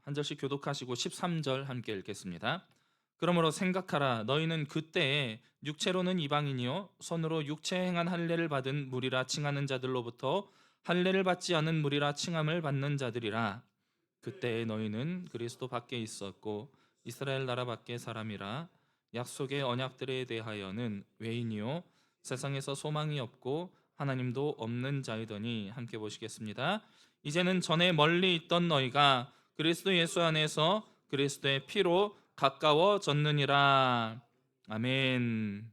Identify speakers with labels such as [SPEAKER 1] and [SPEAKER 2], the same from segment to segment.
[SPEAKER 1] 한 절씩 교독하시고 13절 함께 읽겠습니다. 그러므로 생각하라. 너희는 그때에 육체로는 이방인이요 손으로 육체에 행한 할례를 받은 무리라 칭하는 자들로부터 할례를 받지 않은 무리라 칭함을 받는 자들이라. 그때에 너희는 그리스도 밖에 있었고 이스라엘 나라 밖의 사람이라. 약속의 언약들에 대하여는 외인이요 세상에서 소망이 없고 하나님도 없는 자이더니. 함께 보시겠습니다. 이제는 전에 멀리 있던 너희가 그리스도 예수 안에서 그리스도의 피로 가까워졌느니라. 아멘.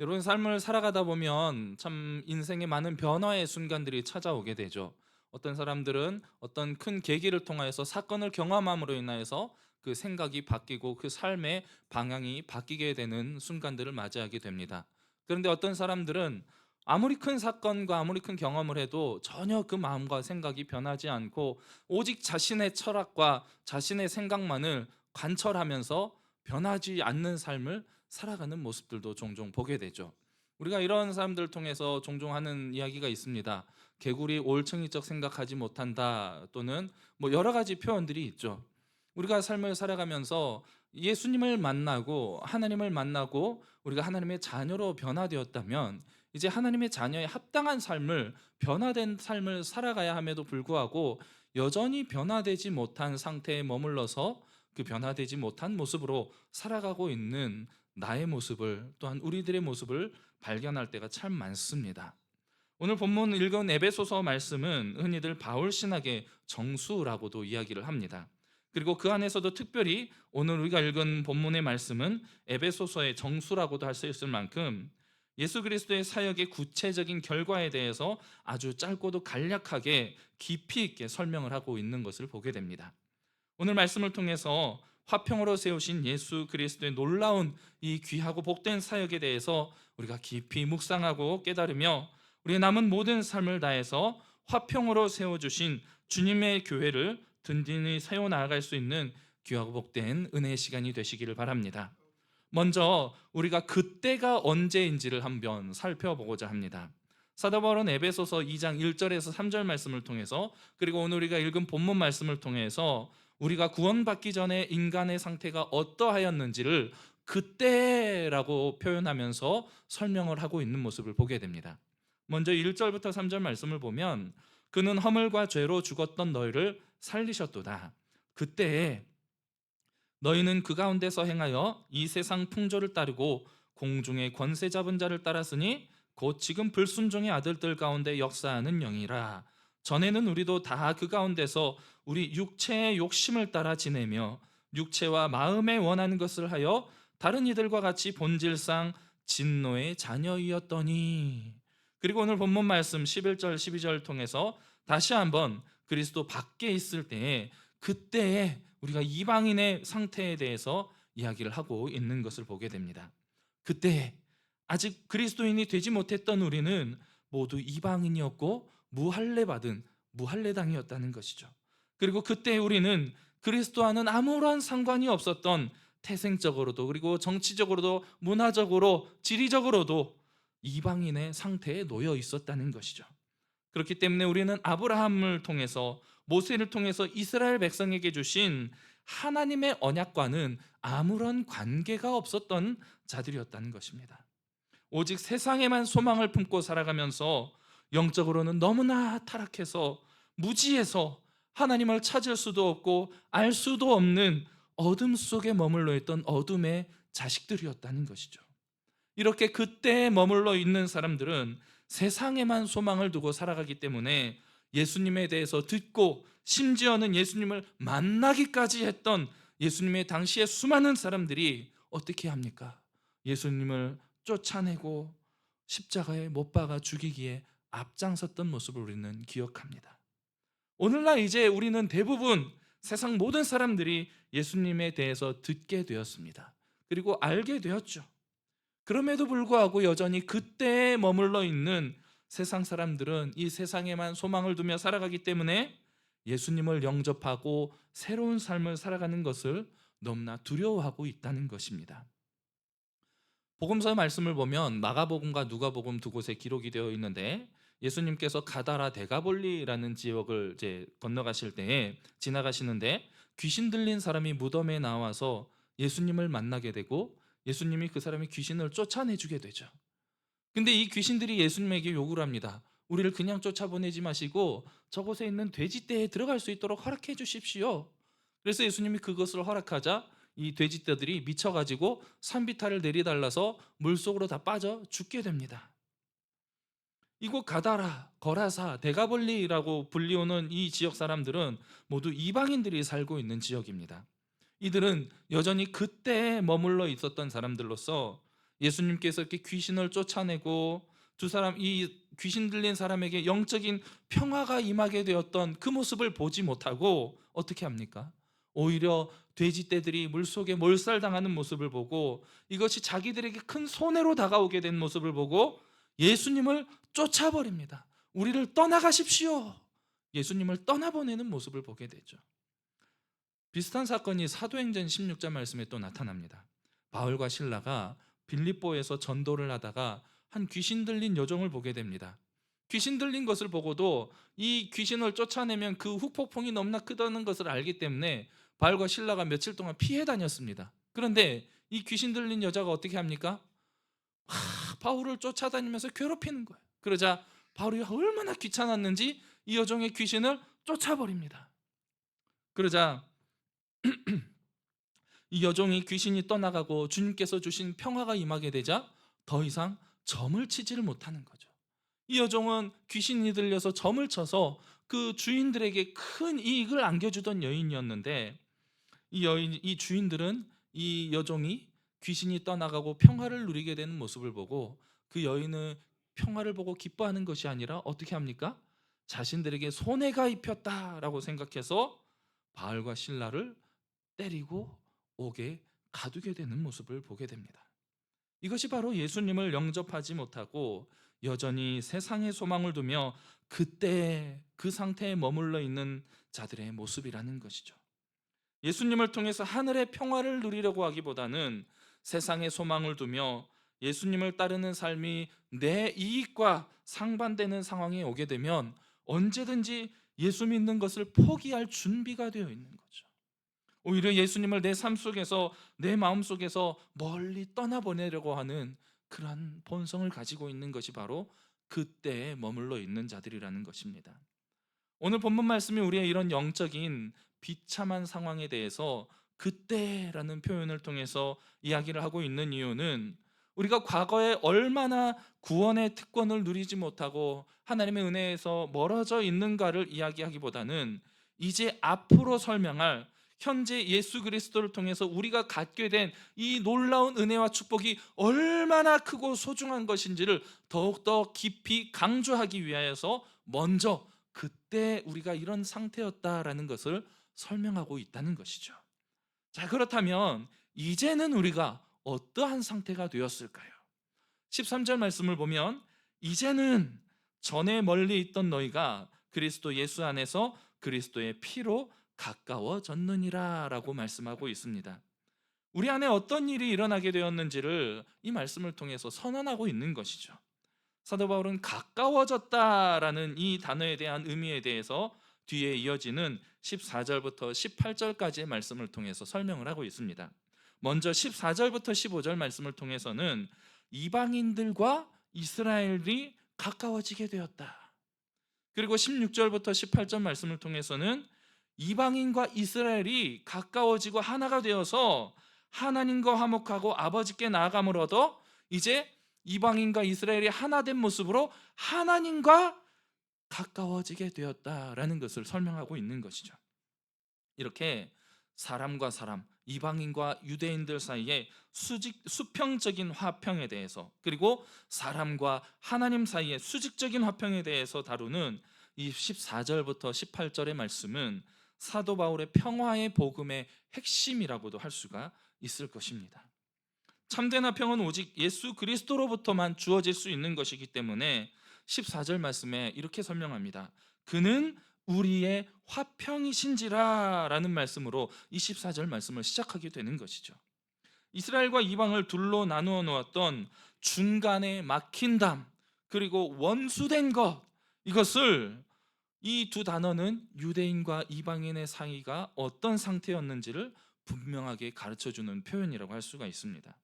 [SPEAKER 1] 여러분, 삶을 살아가다 보면 참 인생에 많은 변화의 순간들이 찾아오게 되죠. 어떤 사람들은 어떤 큰 계기를 통하여서 사건을 경험함으로 인하여서 그 생각이 바뀌고 그 삶의 방향이 바뀌게 되는 순간들을 맞이하게 됩니다. 그런데 어떤 사람들은 아무리 큰 사건과 아무리 큰 경험을 해도 전혀 그 마음과 생각이 변하지 않고 오직 자신의 철학과 자신의 생각만을 관철하면서 변하지 않는 삶을 살아가는 모습들도 종종 보게 되죠. 우리가 이런 사람들을 통해서 종종 하는 이야기가 있습니다. 개구리 올챙이적 생각하지 못한다, 또는 뭐 여러 가지 표현들이 있죠. 우리가 삶을 살아가면서 예수님을 만나고 하나님을 만나고 우리가 하나님의 자녀로 변화되었다면 이제 하나님의 자녀에 합당한 삶을, 변화된 삶을 살아가야 함에도 불구하고 여전히 변화되지 못한 상태에 머물러서 그 변화되지 못한 모습으로 살아가고 있는 나의 모습을, 또한 우리들의 모습을 발견할 때가 참 많습니다. 오늘 본문 읽은 에베소서 말씀은 흔히들 바울 신학의 정수라고도 이야기를 합니다. 그리고 그 안에서도 특별히 오늘 우리가 읽은 본문의 말씀은 에베소서의 정수라고도 할 수 있을 만큼 예수 그리스도의 사역의 구체적인 결과에 대해서 아주 짧고도 간략하게 깊이 있게 설명을 하고 있는 것을 보게 됩니다. 오늘 말씀을 통해서 화평으로 세우신 예수 그리스도의 놀라운 이 귀하고 복된 사역에 대해서 우리가 깊이 묵상하고 깨달으며 우리의 남은 모든 삶을 다해서 화평으로 세워주신 주님의 교회를 든든히 세워나갈 수 있는 귀하고 복된 은혜의 시간이 되시기를 바랍니다. 먼저 우리가 그때가 언제인지를 한번 살펴보고자 합니다. 사도 바울은 에베소서 2장 1절에서 3절 말씀을 통해서, 그리고 오늘 우리가 읽은 본문 말씀을 통해서 우리가 구원받기 전에 인간의 상태가 어떠하였는지를 그때라고 표현하면서 설명을 하고 있는 모습을 보게 됩니다. 먼저 1절부터 3절 말씀을 보면, 그는 허물과 죄로 죽었던 너희를 살리셨도다. 그때에 너희는 그 가운데서 행하여 이 세상 풍조를 따르고 공중의 권세 잡은 자를 따랐으니 곧 지금 불순종의 아들들 가운데 역사하는 영이라. 전에는 우리도 다 그 가운데서 우리 육체의 욕심을 따라 지내며 육체와 마음에 원하는 것을 하여 다른 이들과 같이 본질상 진노의 자녀이었더니. 그리고 오늘 본문 말씀 11절 12절 통해서 다시 한번 그리스도 밖에 있을 때에, 그때에 우리가 이방인의 상태에 대해서 이야기를 하고 있는 것을 보게 됩니다. 그때 아직 그리스도인이 되지 못했던 우리는 모두 이방인이었고 무할례 받은 무할례당이었다는 것이죠. 그리고 그때 우리는 그리스도와는 아무런 상관이 없었던, 태생적으로도 그리고 정치적으로도 문화적으로 지리적으로도 이방인의 상태에 놓여 있었다는 것이죠. 그렇기 때문에 우리는 아브라함을 통해서, 모세를 통해서 이스라엘 백성에게 주신 하나님의 언약과는 아무런 관계가 없었던 자들이었다는 것입니다. 오직 세상에만 소망을 품고 살아가면서 영적으로는 너무나 타락해서 무지해서 하나님을 찾을 수도 없고 알 수도 없는 어둠 속에 머물러 있던 어둠의 자식들이었다는 것이죠. 이렇게 그때에 머물러 있는 사람들은 세상에만 소망을 두고 살아가기 때문에 예수님에 대해서 듣고 심지어는 예수님을 만나기까지 했던 예수님의 당시에 수많은 사람들이 어떻게 합니까? 예수님을 쫓아내고 십자가에 못 박아 죽이기에 앞장섰던 모습을 우리는 기억합니다. 오늘날 이제 우리는 대부분 세상 모든 사람들이 예수님에 대해서 듣게 되었습니다. 그리고 알게 되었죠. 그럼에도 불구하고 여전히 그때에 머물러 있는 세상 사람들은 이 세상에만 소망을 두며 살아가기 때문에 예수님을 영접하고 새로운 삶을 살아가는 것을 너무나 두려워하고 있다는 것입니다. 복음서 말씀을 보면 마가복음과 누가복음 두 곳에 기록이 되어 있는데, 예수님께서 가다라 데가볼리라는 지역을 이제 건너가실 때에 지나가시는데 귀신 들린 사람이 무덤에 나와서 예수님을 만나게 되고 예수님이 그 사람의 귀신을 쫓아내주게 되죠. 근데 이 귀신들이 예수님에게 요구를 합니다. 우리를 그냥 쫓아보내지 마시고 저곳에 있는 돼지떼에 들어갈 수 있도록 허락해 주십시오. 그래서 예수님이 그것을 허락하자 이 돼지떼들이 미쳐가지고 산비탈을 내리달라서 물속으로 다 빠져 죽게 됩니다. 이곳 가다라, 거라사, 데가볼리라고 불리우는 이 지역 사람들은 모두 이방인들이 살고 있는 지역입니다. 이들은 여전히 그때에 머물러 있었던 사람들로서 예수님께서 이렇게 귀신을 쫓아내고 이 귀신 들린 사람에게 영적인 평화가 임하게 되었던 그 모습을 보지 못하고 어떻게 합니까? 오히려 돼지떼들이 물속에 몰살당하는 모습을 보고 이것이 자기들에게 큰 손해로 다가오게 된 모습을 보고 예수님을 쫓아버립니다. 우리를 떠나가십시오. 예수님을 떠나보내는 모습을 보게 되죠. 비슷한 사건이 사도행전 16장 말씀에 또 나타납니다. 바울과 실라가 빌립보에서 전도를 하다가 한 귀신 들린 여종을 보게 됩니다. 귀신 들린 것을 보고도 이 귀신을 쫓아내면 그 후폭풍이 너무나 크다는 것을 알기 때문에 바울과 실라가 며칠 동안 피해 다녔습니다. 그런데 이 귀신 들린 여자가 어떻게 합니까? 바울을 쫓아다니면서 괴롭히는 거예요. 그러자 바울이 얼마나 귀찮았는지 이 여종의 귀신을 쫓아버립니다. 그러자 이 여종이 귀신이 떠나가고 주님께서 주신 평화가 임하게 되자 더 이상 점을 치지를 못하는 거죠. 이 여종은 귀신이 들려서 점을 쳐서 그 주인들에게 큰 이익을 안겨주던 여인이었는데 이 주인들은 이 여종이 귀신이 떠나가고 평화를 누리게 되는 모습을 보고 그 여인은 평화를 보고 기뻐하는 것이 아니라 어떻게 합니까? 자신들에게 손해가 입혔다라고 생각해서 바울과 실라를 때리고 옥에 가두게 되는 모습을 보게 됩니다. 이것이 바로 예수님을 영접하지 못하고 여전히 세상의 소망을 두며 그때 그 상태에 머물러 있는 자들의 모습이라는 것이죠. 예수님을 통해서 하늘의 평화를 누리려고 하기보다는 세상의 소망을 두며 예수님을 따르는 삶이 내 이익과 상반되는 상황에 오게 되면 언제든지 예수 믿는 것을 포기할 준비가 되어 있는 거죠. 오히려 예수님을 내 삶 속에서 내 마음 속에서 멀리 떠나보내려고 하는 그러한 본성을 가지고 있는 것이 바로 그때에 머물러 있는 자들이라는 것입니다. 오늘 본문 말씀이 우리의 이런 영적인 비참한 상황에 대해서 그때라는 표현을 통해서 이야기를 하고 있는 이유는 우리가 과거에 얼마나 구원의 특권을 누리지 못하고 하나님의 은혜에서 멀어져 있는가를 이야기하기보다는 이제 앞으로 설명할 현재 예수 그리스도를 통해서 우리가 갖게 된 이 놀라운 은혜와 축복이 얼마나 크고 소중한 것인지를 더욱더 깊이 강조하기 위하여서 먼저 그때 우리가 이런 상태였다라는 것을 설명하고 있다는 것이죠. 자, 그렇다면 이제는 우리가 어떠한 상태가 되었을까요? 13절 말씀을 보면 이제는 전에 멀리 있던 너희가 그리스도 예수 안에서 그리스도의 피로 가까워졌느니라 라고 말씀하고 있습니다. 우리 안에 어떤 일이 일어나게 되었는지를 이 말씀을 통해서 선언하고 있는 것이죠. 사도 바울은 가까워졌다라는 이 단어에 대한 의미에 대해서 뒤에 이어지는 14절부터 18절까지의 말씀을 통해서 설명을 하고 있습니다. 먼저 14절부터 15절 말씀을 통해서는 이방인들과 이스라엘이 가까워지게 되었다. 그리고 16절부터 18절 말씀을 통해서는 이방인과 이스라엘이 가까워지고 하나가 되어서 하나님과 화목하고 아버지께 나아감을 얻어 이제 이방인과 이스라엘이 하나 된 모습으로 하나님과 가까워지게 되었다라는 것을 설명하고 있는 것이죠. 이렇게 사람과 사람, 이방인과 유대인들 사이에 수평적인 화평에 대해서 그리고 사람과 하나님 사이의 수직적인 화평에 대해서 다루는 이 14절부터 18절의 말씀은 사도 바울의 평화의 복음의 핵심이라고도 할 수가 있을 것입니다. 참된 화평은 오직 예수 그리스도로부터만 주어질 수 있는 것이기 때문에 14절 말씀에 이렇게 설명합니다. 그는 우리의 화평이신지라 라는 말씀으로 이 14절 말씀을 시작하게 되는 것이죠. 이스라엘과 이방을 둘로 나누어 놓았던 중간에 막힌 담 그리고 원수된 것, 이것을 이 두 단어는 유대인과 이방인의 사이가 어떤 상태였는지를 분명하게 가르쳐주는 표현이라고 할 수가 있습니다.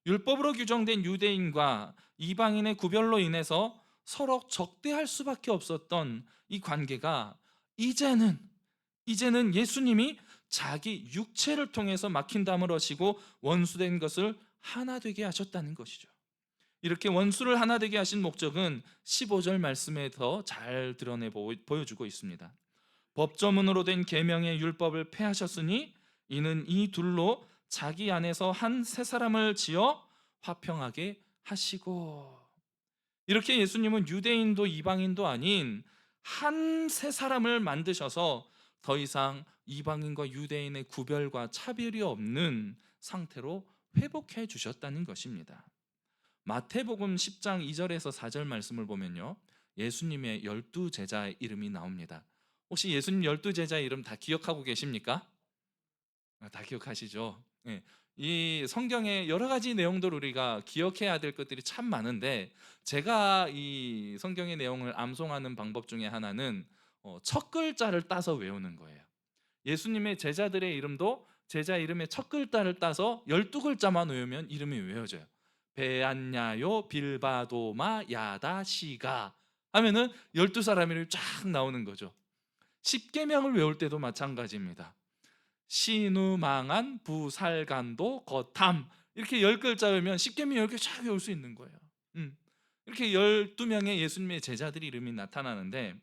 [SPEAKER 1] 율법으로 규정된 유대인과 이방인의 구별로 인해서 서로 적대할 수밖에 없었던 이 관계가 이제는 예수님이 자기 육체를 통해서 막힌 담을 어시고 원수된 것을 하나 되게 하셨다는 것이죠. 이렇게 원수를 하나 되게 하신 목적은 15절 말씀에서 잘 드러내 보여주고 있습니다. 법조문으로 된 계명의 율법을 폐하셨으니 이는 이 둘로 자기 안에서 한 새 사람을 지어 화평하게 하시고, 이렇게 예수님은 유대인도 이방인도 아닌 한 새 사람을 만드셔서 더 이상 이방인과 유대인의 구별과 차별이 없는 상태로 회복해 주셨다는 것입니다. 마태복음 10장 2절에서 4절 말씀을 보면요, 예수님의 12제자의 이름이 나옵니다. 혹시 예수님 12제자의 이름 다 기억하고 계십니까? 다 기억하시죠? 예. 이 성경의 여러 가지 내용들을 우리가 기억해야 될 것들이 참 많은데, 제가 이 성경의 내용을 암송하는 방법 중에 하나는 첫 글자를 따서 외우는 거예요. 예수님의 제자들의 이름도 제자 이름의 첫 글자를 따서 12글자만 외우면 이름이 외워져요. 베안야요 빌바도마 야다 시가 하면은 12사람 이름이 쫙 나오는 거죠. 십계명을 외울 때도 마찬가지입니다. 신우망한 부살간도 거탐, 이렇게 10글자 외우면 십계명 10개 쫙 외울 수 있는 거예요. 이렇게 12명의 예수님의 제자들이 이름이 나타나는데,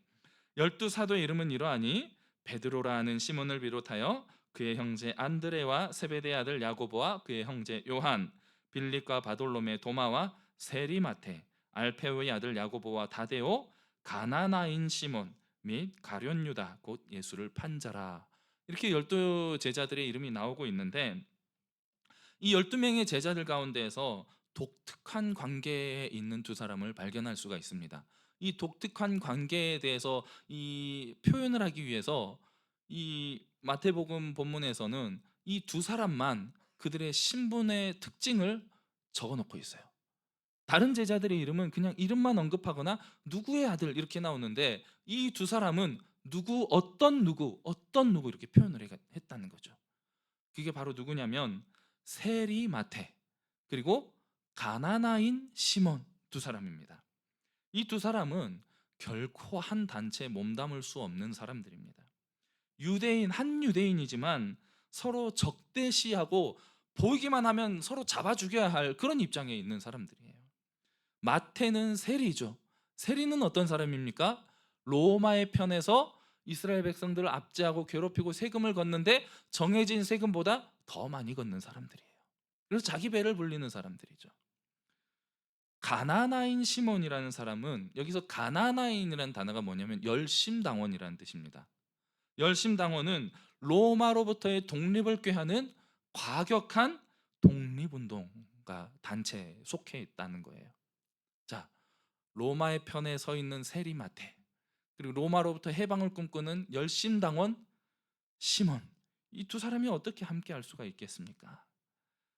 [SPEAKER 1] 12사도의 이름은 이러하니 베드로라 하는 시몬을 비롯하여 그의 형제 안드레와 세베대의 아들 야고보와 그의 형제 요한, 빌립과 바돌로메 도마와 세리마테, 알페오의 아들 야고보와 다데오, 가나나인 시몬 및 가룟 유다 곧 예수를 판 자라. 이렇게 12제자들의 이름이 나오고 있는데, 이 12명의 제자들 가운데에서 독특한 관계에 있는 두 사람을 발견할 수가 있습니다. 이 독특한 관계에 대해서 이 표현을 하기 위해서 이 마태복음 본문에서는 이 두 사람만 그들의 신분의 특징을 적어 놓고 있어요. 다른 제자들의 이름은 그냥 이름만 언급하거나 누구의 아들 이렇게 나오는데, 이 두 사람은 누구 어떤 누구 이렇게 표현을 했다는 거죠. 그게 바로 누구냐면 세리마테 그리고 가나나인 시몬 두 사람입니다. 이 두 사람은 결코 한 단체에 몸담을 수 없는 사람들입니다. 한 유대인이지만 서로 적대시하고 보이기만 하면 서로 잡아 죽여야 할 그런 입장에 있는 사람들이에요. 마태는 세리죠. 세리는 어떤 사람입니까? 로마의 편에서 이스라엘 백성들을 압제하고 괴롭히고 세금을 걷는데 정해진 세금보다 더 많이 걷는 사람들이에요. 그래서 자기 배를 불리는 사람들이죠. 가나나인 시몬이라는 사람은, 여기서 가나나인이라는 단어가 뭐냐면 열심당원이라는 뜻입니다. 열심당원은 로마로부터의 독립을 꾀하는 과격한 독립운동가 단체에 속해 있다는 거예요. 자, 로마의 편에 서 있는 세리마테, 그리고 로마로부터 해방을 꿈꾸는 열심당원 시몬, 이 두 사람이 어떻게 함께 할 수가 있겠습니까?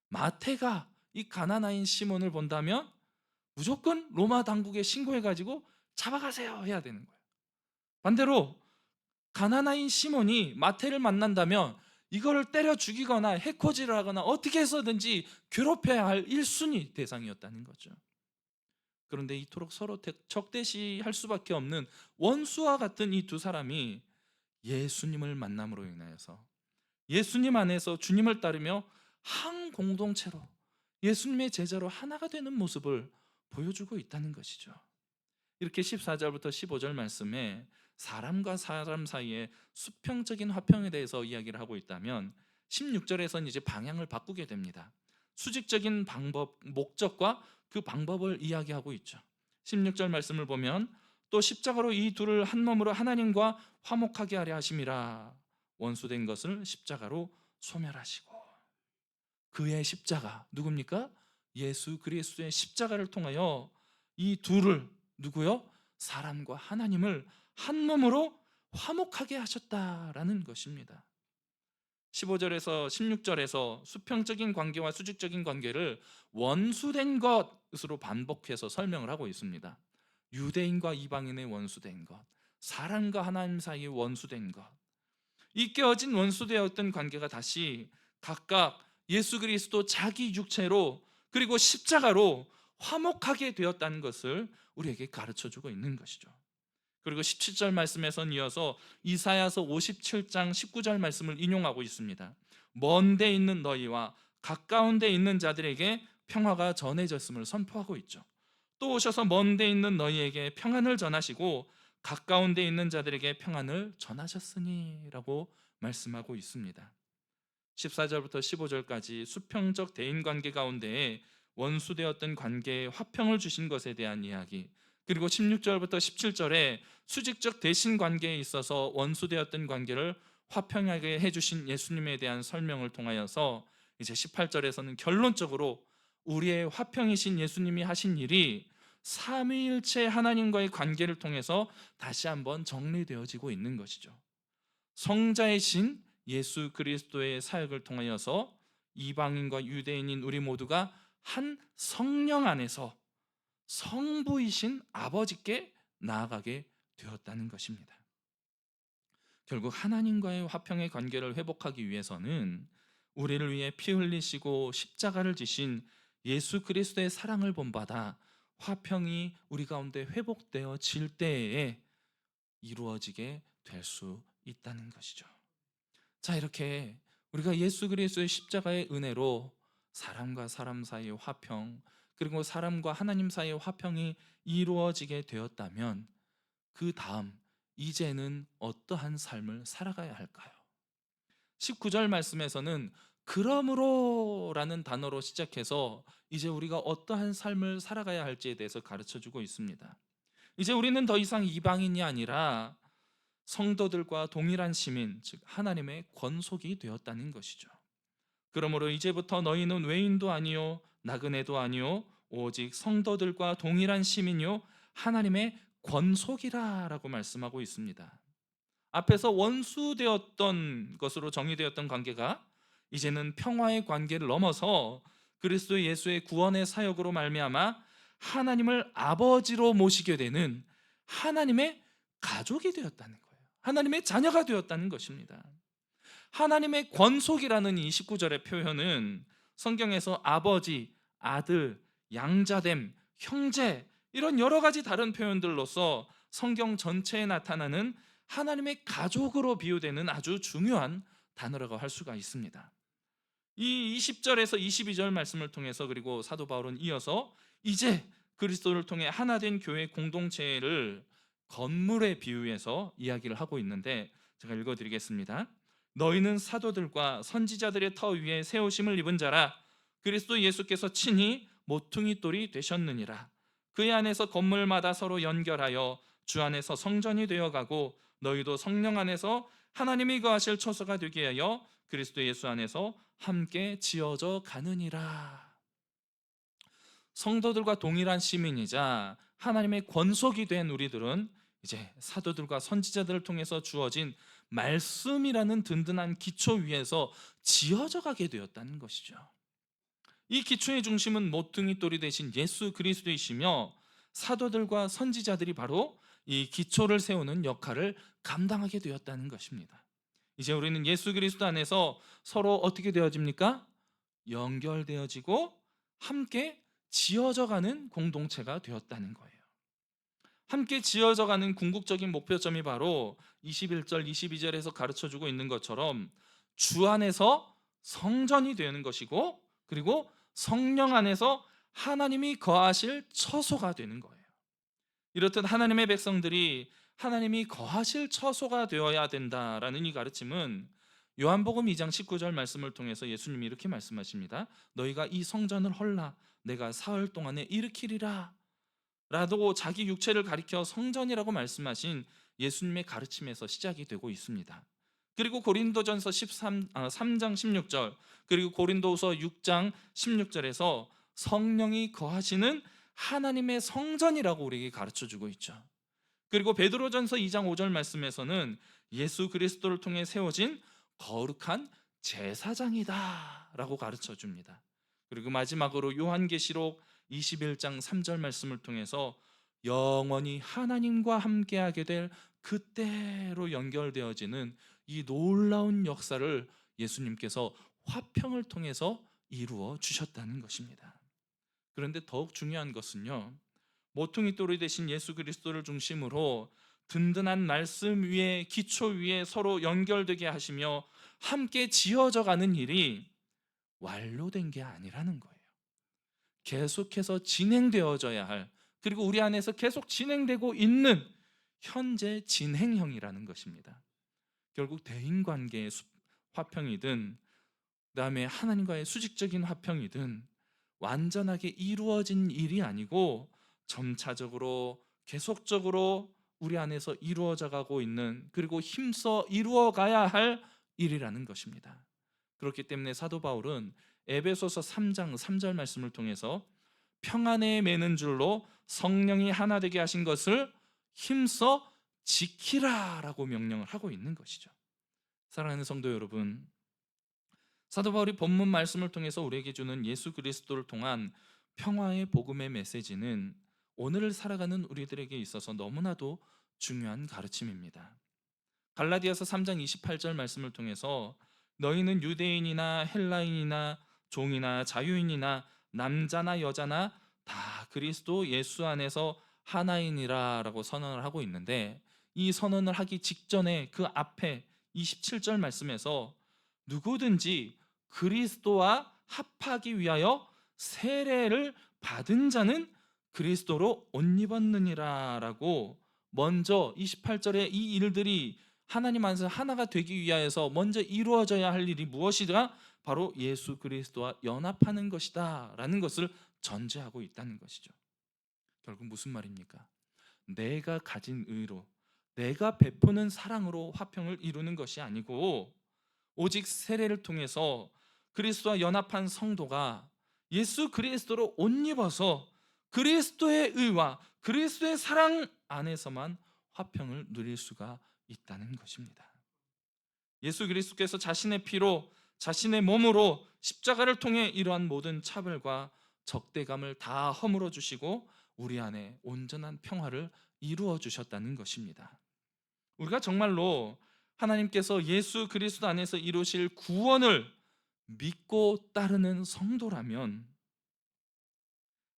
[SPEAKER 1] 마태가 이 가나나인 시몬을 본다면 무조건 로마 당국에 신고해가지고 잡아가세요 해야 되는 거예요. 반대로 가나나인 시몬이 마태를 만난다면 이거를 때려 죽이거나 해코지를 하거나 어떻게 해서든지 괴롭혀야 할 1순위 대상이었다는 거죠. 그런데 이토록 서로 적대시할 수밖에 없는 원수와 같은 이 두 사람이 예수님을 만남으로 인하여서 예수님 안에서 주님을 따르며 한 공동체로 예수님의 제자로 하나가 되는 모습을 보여주고 있다는 것이죠. 이렇게 14절부터 15절 말씀에 사람과 사람 사이의 수평적인 화평에 대해서 이야기를 하고 있다면, 16절에서는 이제 방향을 바꾸게 됩니다. 수직적인 방법, 목적과 그 방법을 이야기하고 있죠. 16절 말씀을 보면 또 십자가로 이 둘을 한 몸으로 하나님과 화목하게 하려 하심이라. 원수된 것을 십자가로 소멸하시고. 그의 십자가 누굽니까? 예수 그리스도의 십자가를 통하여 이 둘을 누구요? 사람과 하나님을 한 몸으로 화목하게 하셨다라는 것입니다. 15절에서 16절에서 수평적인 관계와 수직적인 관계를 원수된 것으로 반복해서 설명을 하고 있습니다. 유대인과 이방인의 원수된 것, 사람과 하나님 사이에 원수된 것, 이 깨어진 원수되었던 관계가 다시 각각 예수 그리스도 자기 육체로 그리고 십자가로 화목하게 되었다는 것을 우리에게 가르쳐주고 있는 것이죠. 그리고 17절 말씀에선 이어서 이사야서 57장 19절 말씀을 인용하고 있습니다. 먼 데 있는 너희와 가까운 데 있는 자들에게 평화가 전해졌음을 선포하고 있죠. 또 오셔서 먼 데 있는 너희에게 평안을 전하시고 가까운 데 있는 자들에게 평안을 전하셨으니 라고 말씀하고 있습니다. 14절부터 15절까지 수평적 대인관계 가운데에 원수되었던 관계에 화평을 주신 것에 대한 이야기, 그리고 16절부터 17절에 수직적 대신 관계에 있어서 원수되었던 관계를 화평하게 해주신 예수님에 대한 설명을 통하여서 이제 18절에서는 결론적으로 우리의 화평이신 예수님이 하신 일이 삼위일체 하나님과의 관계를 통해서 다시 한번 정리되어지고 있는 것이죠. 성자이신 예수 그리스도의 사역을 통하여서 이방인과 유대인인 우리 모두가 한 성령 안에서 성부이신 아버지께 나아가게 되었다는 것입니다. 결국 하나님과의 화평의 관계를 회복하기 위해서는 우리를 위해 피 흘리시고 십자가를 지신 예수 그리스도의 사랑을 본받아 화평이 우리 가운데 회복되어질 때에 이루어지게 될 수 있다는 것이죠. 자, 이렇게 우리가 예수 그리스도의 십자가의 은혜로 사람과 사람 사이의 화평, 그리고 사람과 하나님 사이의 화평이 이루어지게 되었다면 그 다음 이제는 어떠한 삶을 살아가야 할까요? 19절 말씀에서는 그러므로라는 단어로 시작해서 이제 우리가 어떠한 삶을 살아가야 할지에 대해서 가르쳐 주고 있습니다. 이제 우리는 더 이상 이방인이 아니라 성도들과 동일한 시민, 즉 하나님의 권속이 되었다는 것이죠. 그러므로 이제부터 너희는 외인도 아니요 나그네도 아니요 오직 성도들과 동일한 시민이요 하나님의 권속이라 라고 말씀하고 있습니다. 앞에서 원수되었던 것으로 정의되었던 관계가 이제는 평화의 관계를 넘어서 그리스도 예수의 구원의 사역으로 말미암아 하나님을 아버지로 모시게 되는 하나님의 가족이 되었다는 거예요. 하나님의 자녀가 되었다는 것입니다. 하나님의 권속이라는 이 19절의 표현은 성경에서 아버지, 아들, 양자됨, 형제 이런 여러 가지 다른 표현들로서 성경 전체에 나타나는 하나님의 가족으로 비유되는 아주 중요한 단어라고 할 수가 있습니다. 이 20절에서 22절 말씀을 통해서 그리고 사도 바울은 이어서 이제 그리스도를 통해 하나 된 교회 공동체를 건물에 비유해서 이야기를 하고 있는데 제가 읽어드리겠습니다. 너희는 사도들과 선지자들의 터 위에 세우심을 입은 자라. 그리스도 예수께서 친히 모퉁이 돌이 되셨느니라. 그의 안에서 건물마다 서로 연결하여 주 안에서 성전이 되어가고 너희도 성령 안에서 하나님이 거하실 처소가 되게 하여 그리스도 예수 안에서 함께 지어져 가느니라. 성도들과 동일한 시민이자 하나님의 권속이 된 우리들은 이제 사도들과 선지자들을 통해서 주어진 말씀이라는 든든한 기초 위에서 지어져 가게 되었다는 것이죠. 이 기초의 중심은 모퉁이 돌이 되신 예수 그리스도이시며 사도들과 선지자들이 바로 이 기초를 세우는 역할을 감당하게 되었다는 것입니다. 이제 우리는 예수 그리스도 안에서 서로 어떻게 되어집니까? 연결되어지고 함께 지어져가는 공동체가 되었다는 거예요. 함께 지어져가는 궁극적인 목표점이 바로 21절, 22절에서 가르쳐주고 있는 것처럼 주 안에서 성전이 되는 것이고 그리고 성령 안에서 하나님이 거하실 처소가 되는 거예요. 이렇듯 하나님의 백성들이 하나님이 거하실 처소가 되어야 된다라는 이 가르침은 요한복음 2장 19절 말씀을 통해서 예수님이 이렇게 말씀하십니다. 너희가 이 성전을 헐라 내가 사흘 동안에 일으키리라 라고 자기 육체를 가리켜 성전이라고 말씀하신 예수님의 가르침에서 시작이 되고 있습니다. 그리고 고린도전서 3장 16절 그리고 고린도후서 6장 16절에서 성령이 거하시는 하나님의 성전이라고 우리에게 가르쳐주고 있죠. 그리고 베드로전서 2장 5절 말씀에서는 예수 그리스도를 통해 세워진 거룩한 제사장이다 라고 가르쳐줍니다. 그리고 마지막으로 요한계시록 21장 3절 말씀을 통해서 영원히 하나님과 함께하게 될 그때로 연결되어지는 이 놀라운 역사를 예수님께서 화평을 통해서 이루어 주셨다는 것입니다. 그런데 더욱 중요한 것은요, 모퉁이 돌이 되신 예수 그리스도를 중심으로 든든한 말씀 위에, 기초 위에 서로 연결되게 하시며 함께 지어져 가는 일이 완료된 게 아니라는 거예요. 계속해서 진행되어져야 할, 그리고 우리 안에서 계속 진행되고 있는 현재 진행형이라는 것입니다. 결국 대인관계의 화평이든, 그다음에 하나님과의 수직적인 화평이든 완전하게 이루어진 일이 아니고 점차적으로 계속적으로 우리 안에서 이루어져 가고 있는, 그리고 힘써 이루어 가야 할 일이라는 것입니다. 그렇기 때문에 사도 바울은 에베소서 3장 3절 말씀을 통해서 평안에 매는 줄로 성령이 하나 되게 하신 것을 힘써 지키라라고 명령을 하고 있는 것이죠. 사랑하는 성도 여러분, 사도 바울이 본문 말씀을 통해서 우리에게 주는 예수 그리스도를 통한 평화의 복음의 메시지는 오늘을 살아가는 우리들에게 있어서 너무나도 중요한 가르침입니다. 갈라디아서 3장 28절 말씀을 통해서 너희는 유대인이나 헬라인이나 종이나 자유인이나 남자나 여자나 다 그리스도 예수 안에서 하나이니라 라고 선언을 하고 있는데, 이 선언을 하기 직전에 그 앞에 27절 말씀에서 누구든지 그리스도와 합하기 위하여 세례를 받은 자는 그리스도로 옷 입었느니라 라고, 먼저 28절에 이 일들이 하나님 안에서 하나가 되기 위하여서 먼저 이루어져야 할 일이 무엇이다? 바로 예수 그리스도와 연합하는 것이다 라는 것을 전제하고 있다는 것이죠. 결국 무슨 말입니까? 내가 가진 의로, 내가 베푸는 사랑으로 화평을 이루는 것이 아니고, 오직 세례를 통해서 그리스도와 연합한 성도가 예수 그리스도로 옷 입어서 그리스도의 의와 그리스도의 사랑 안에서만 화평을 누릴 수가 있다는 것입니다. 예수 그리스도께서 자신의 피로, 자신의 몸으로 십자가를 통해 이러한 모든 차별과 적대감을 다 허물어 주시고 우리 안에 온전한 평화를 이루어 주셨다는 것입니다. 우리가 정말로 하나님께서 예수 그리스도 안에서 이루실 구원을 믿고 따르는 성도라면,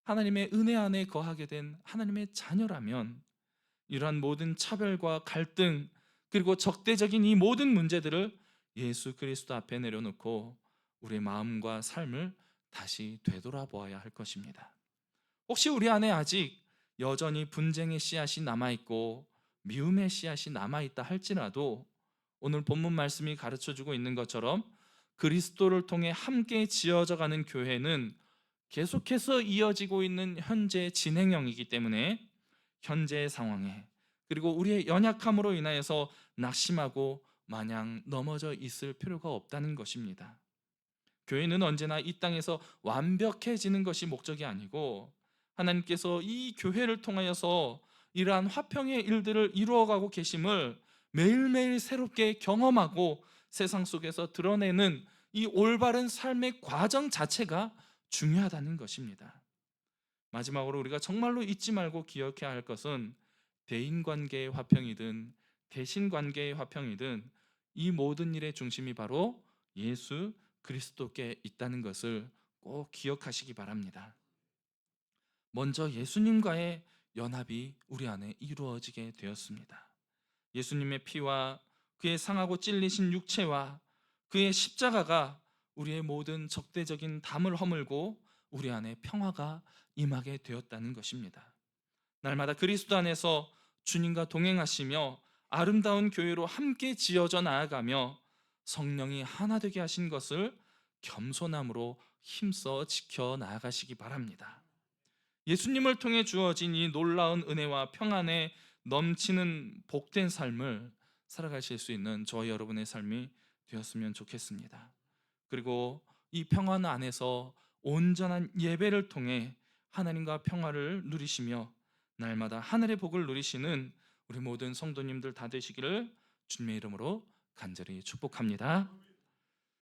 [SPEAKER 1] 하나님의 은혜 안에 거하게 된 하나님의 자녀라면, 이러한 모든 차별과 갈등, 그리고 적대적인 이 모든 문제들을 예수 그리스도 앞에 내려놓고 우리의 마음과 삶을 다시 되돌아보아야 할 것입니다. 혹시 우리 안에 아직 여전히 분쟁의 씨앗이 남아있고 미움의 씨앗이 남아있다 할지라도, 오늘 본문 말씀이 가르쳐주고 있는 것처럼 그리스도를 통해 함께 지어져 가는 교회는 계속해서 이어지고 있는 현재 진행형이기 때문에 현재의 상황에, 그리고 우리의 연약함으로 인하여서 낙심하고 마냥 넘어져 있을 필요가 없다는 것입니다. 교회는 언제나 이 땅에서 완벽해지는 것이 목적이 아니고, 하나님께서 이 교회를 통하여서 이러한 화평의 일들을 이루어가고 계심을 매일매일 새롭게 경험하고 세상 속에서 드러내는 이 올바른 삶의 과정 자체가 중요하다는 것입니다. 마지막으로 우리가 정말로 잊지 말고 기억해야 할 것은, 대인관계의 화평이든 대신관계의 화평이든 이 모든 일의 중심이 바로 예수 그리스도께 있다는 것을 꼭 기억하시기 바랍니다. 먼저 예수님과의 연합이 우리 안에 이루어지게 되었습니다. 예수님의 피와 그의 상하고 찔리신 육체와 그의 십자가가 우리의 모든 적대적인 담을 허물고 우리 안에 평화가 임하게 되었다는 것입니다. 날마다 그리스도 안에서 주님과 동행하시며 아름다운 교회로 함께 지어져 나아가며 성령이 하나 되게 하신 것을 겸손함으로 힘써 지켜 나아가시기 바랍니다. 예수님을 통해 주어진 이 놀라운 은혜와 평안에 넘치는 복된 삶을 살아가실 수 있는 저와 여러분의 삶이 되었으면 좋겠습니다. 그리고 이 평안 안에서 온전한 예배를 통해 하나님과 평화를 누리시며 날마다 하늘의 복을 누리시는 우리 모든 성도님들 다 되시기를 주님의 이름으로 간절히 축복합니다.